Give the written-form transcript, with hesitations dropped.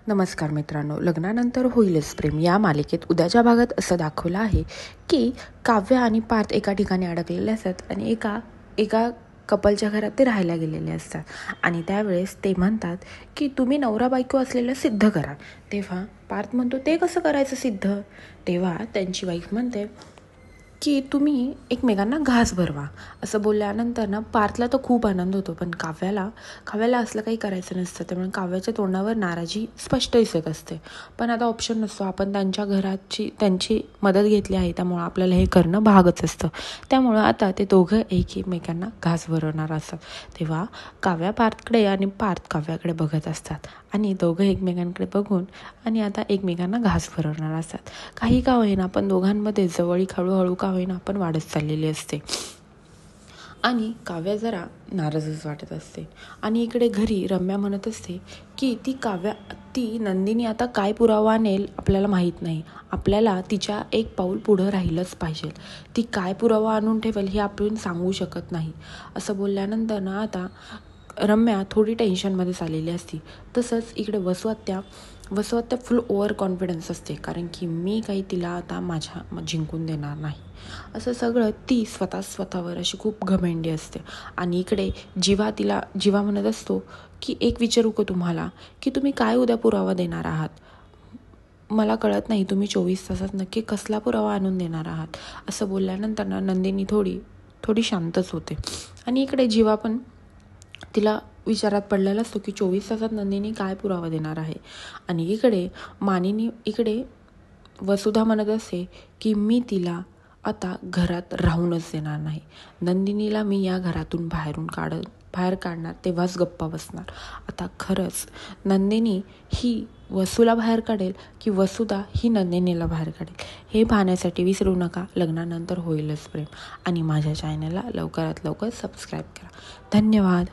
नमस्कार मित्रांनो, लग्नानंतर होईलच प्रेम या मालिकेत उद्याच्या भागात असं दाखवलं आहे की काव्य आणि पार्थ एका ठिकाणी अडकलेले असतात आणि एका कपलच्या घरात ते राहायला गेलेले असतात आणि त्यावेळेस ते म्हणतात की तुम्ही नवरा बायको असलेलं सिद्ध करा. तेव्हा पार्थ म्हणतो ते कसं करायचं सिद्ध. तेव्हा त्यांची वाईफ म्हणते की तुम्ही एकमेकांना घास भरवा. असं बोलल्यानंतर ना पार्थला तर खूप आनंद होतो, पण काव्याला असलं काही करायचं नसतं. त्यामुळे काव्याच्या तोंडावर नाराजी स्पष्ट दिसत असते. पण आता ऑप्शन नसतो, आपण त्यांच्या त्यांची मदत घेतली आहे, त्यामुळं आपल्याला हे करणं भागच असतं. त्यामुळं आता ते दोघं एकमेकांना घास भरवणार असतात. तेव्हा काव्या पार्थकडे आणि पार्थ काव्याकडे बघत असतात आणि दोघं एकमेकांकडे बघून आणि आता एकमेकांना घास भरवणार असतात. काही का होईना पण दोघांमध्ये जवळीक हळूहळू का होईना पण वाढत चाललेली असते आणि काव्या जरा नाराजच वाटत असते. आणि इकडे घरी रम्या म्हणत असते की ती नंदिनी आता काय पुरावा आणेल आपल्याला माहीत नाही. आपल्याला तिच्या एक पाऊल पुढं राहिलंच पाहिजे. ती काय पुरावा आणून ठेवेल हे आपण सांगू शकत नाही. असं बोलल्यानंतर ना आता रम्या थोडी टेन्शनमध्ये चाललेली असती. तसंच इकडे वसुहत्या फुल ओव्हर कॉन्फिडन्स असते, कारण की मी काही तिला आता जिंकून देणार नाही असं सगळं ती स्वतःवर अशी खूप घमेंडी असते. आणि इकडे जीवा म्हणत असतो की एक विचारू का तुम्हाला की तुम्ही काय उद्या पुरावा देणार आहात. मला कळत नाही तुम्ही 24 तासात नक्की कसला पुरावा आणून देणार आहात. असं बोलल्यानंतर ना नंदिनी थोडी शांतच होते. आणि इकडे जीवा पण तिला विचारात पडलेला असतो की 24 तासात नंदिनी काय पुरावा देणार आहे. आणि इकडे वसुधा म्हणत असते की मी तिला आता घरात राहूनच देणार नाही. नंदिनीला मी या घरातून बाहेर काढणार तेव्हाच गप्पा बसणार. आता खरंच नंदिनी ही वसूला बाहेर काढेल की वसुधा ही नंदिनीला बाहेर काढेल हे पाहण्यासाठी विसरू नका लग्नानंतर होईलच प्रेम. आणि माझ्या चॅनलला लवकरात लवकर सबस्क्राईब करा. धन्यवाद.